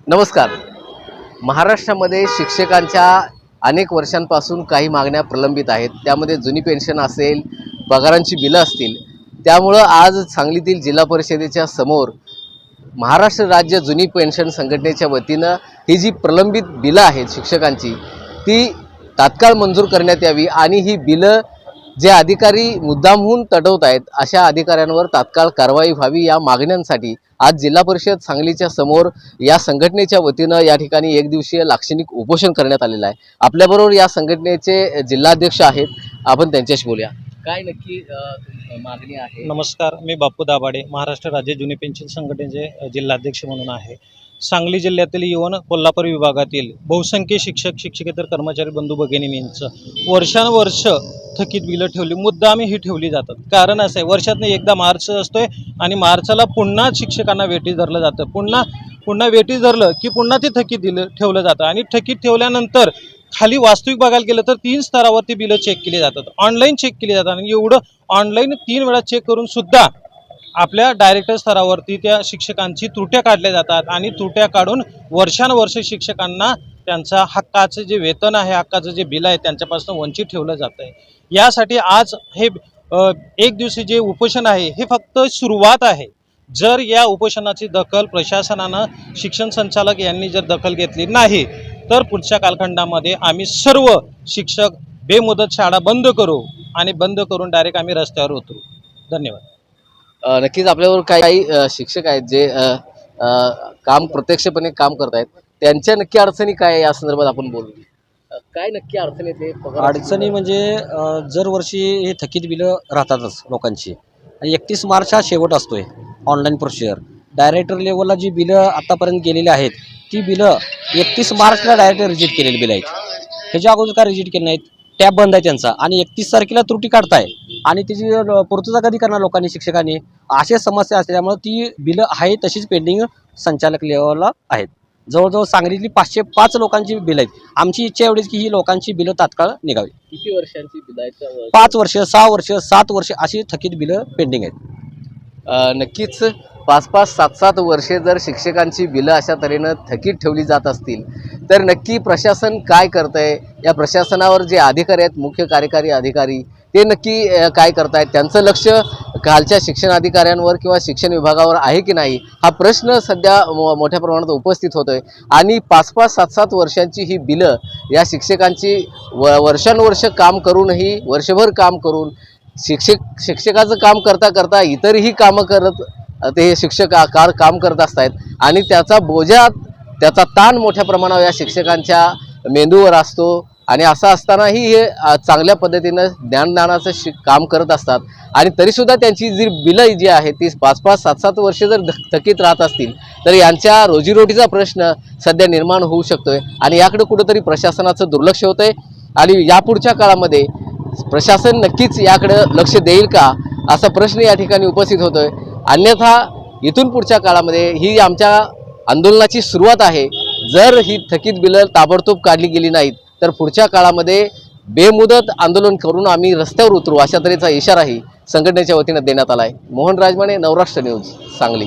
नमस्कार। महाराष्ट्रामध्ये शिक्षकांच्या अनेक वर्षांपासून काही मागण्या प्रलंबित आहेत। त्यामध्ये जुनी पेन्शन असेल, पगारांची बिलं असतील। त्यामुळे आज सांगलीतील जिल्हा परिषदेच्या समोर महाराष्ट्र राज्य जुनी पेन्शन संघटनेच्या वतीनं ही जी प्रलंबित बिलं आहेत शिक्षकांची ती तात्काळ मंजूर करण्यात यावी आणि ही बिलं जे अधिकारी मुद्दामहून तटवत आहेत अशा अधिकाऱ्यांवर तात्काळ कारवाई व्हावी या मागण्यांसाठी आज जिल्हा परिषद सांगलीच्या समोर या संघटनेच्या वतीनं या ठिकाणी एक दिवसीय लाक्षणिक उपोषण करण्यात आलेलं आहे। आपल्याबरोबर या संघटनेचे जिल्हाध्यक्ष आहेत, आपण त्यांच्याशी बोलूया। काय नक्की मागणी आहे? नमस्कार, मी बापू दाभाडे, महाराष्ट्र राज्य जुनी पेन्शन संघटनेचे जिल्हाध्यक्ष म्हणून आहे। सांगली जिल्ह्यातील इव्हन कोल्हापूर विभागातील बहुसंख्य शिक्षक शिक्षकेतर कर्मचारी बंधू भगिनींचं वर्षानुवर्ष थकीत बिलं ठेवली, मुद्दामी ही ठेवली जातात। कारण असं आहे, वर्षातनं एकदा मार्च असतोय आणि मार्चला पुन्हा शिक्षकांना वेटीस धरलं जातं। पुन्हा वेटीस धरलं की पुन्हा ते थकीत ठेवलं जातं आणि थकीत ठेवल्यानंतर खाली वास्तविक बघायला गेलं तर 3 स्तरावरती बिलं चेक केली जातात, ऑनलाईन चेक केली जातात। आणि एवढं ऑनलाईन 3 वेळा चेक करून सुद्धा आपल्या डायरेक्टर स्तरावरती त्या शिक्षकांची त्रुट्या काढल्या जातात आणि त्रुट्या काढून वर्षानुवर्ष शिक्षकांना त्यांचा हक्काचं जे वेतन आहे, हक्काचं जे बिल आहे त्यांच्यापासून वंचित ठेवलं जात आहे। यासाठी आज हे एक दिवशी जे उपोषण आहे हे फक्त सुरुवात आहे। जर या उपोषणाची दखल प्रशासनानं, शिक्षण संचालक यांनी जर दखल घेतली नाही तर पुढच्या कालखंडामध्ये आम्ही सर्व शिक्षक बेमुदत शाळा बंद करू आणि बंद करून डायरेक्ट आम्ही रस्त्यावर उतरू। धन्यवाद। नक्कीच आपल्यावर काही शिक्षक आहेत जे काम प्रत्यक्षपणे काम करत आहेत, त्यांच्या नक्की अडचणी काय या संदर्भात आपण बोलू। काय नक्की अडचणी ते? अडचणी म्हणजे दरवर्षी हे थकीत बिलं राहतातच लोकांची आणि 31 मार्च हा शेवट असतोय ऑनलाईन प्रोसिजर। डायरेक्टर लेवलला जी बिलं आतापर्यंत गेलेली आहेत ती बिलं 31 मार्चला डायरेक्ट रिजेक्ट केलेली बिलं आहेत। ह्याच्या अगोदर काय रिजेक्ट केले नाहीत, टॅब बंद आहे त्यांचा आणि 31 तारखेला त्रुटी काढताय आणि त्याची पूर्तता कधी करणार लोकांनी, शिक्षकांनी? अशा समस्या असल्यामुळे ती बिलं आहे तशीच पेंडिंग संचालक लेवलला आहेत। जवळजवळ सांगलीतली 505 लोकांची बिलं आहेत। आमची इच्छा एवढीच की ही लोकांची बिलं तात्काळ निघावी। किती वर्षांची बिलं आहेत? 5 वर्ष, 6 वर्ष, 7 वर्ष अशी थकीत बिलं पेंडिंग आहेत। नक्कीच 5-5, 7-7 वर्षे जर शिक्षकांची बिलं अशा तऱ्हेनं थकीत ठेवली जात असतील तर नक्की प्रशासन काय करतंय? या प्रशासनावर जे अधिकारी आहेत, मुख्य कार्यकारी अधिकारी, ते नक्की काय करतायत? त्यांचं लक्ष खालच्या शिक्षण अधिकाऱ्यांवर किंवा शिक्षण विभागावर आहे की नाही हा प्रश्न सध्या मोठ्या प्रमाणात उपस्थित होतोय। आणि 5-5, 7-7 वर्षांची ही बिलं या शिक्षकांची वर्षानुवर्ष काम करूनही, वर्षभर काम करून शिक्षकाचं काम करता करता इतरही कामं करत ते शिक्षक काम करत असतात आणि त्याचा बोजा, त्याचा ताण मोठ्या प्रमाणावर या शिक्षकांच्या मेंदूवर असतो। आणि असं असतानाही हे चांगल्या पद्धतीनं ज्ञानदानाचं काम करत असतात आणि तरीसुद्धा त्यांची जी बिलं जी आहेत ती 5-5, 7-7 वर्षे जर थकीत राहत असतील तर यांच्या रोजीरोटीचा प्रश्न सध्या निर्माण होऊ शकतोय आणि याकडे कुठंतरी प्रशासनाचं दुर्लक्ष होतंय। आणि यापुढच्या काळामध्ये प्रशासन नक्कीच याकडे लक्ष देईल का असा प्रश्न या ठिकाणी उपस्थित होतोय। अन्यथा इथून पुढच्या काळामध्ये ही आमच्या आंदोलनाची सुरुवात आहे। जर ही थकीत बिलं ताबडतोब काढली गेली नाहीत तर पुढच्या काळामध्ये बेमुदत आंदोलन करून आम्ही रस्त्यावर उतरू अशा तऱ्हेचा इशाराही संघटनेच्या वतीनं देण्यात आला आहे। मोहन राजमाने, नवराष्ट्र न्यूज, सांगली।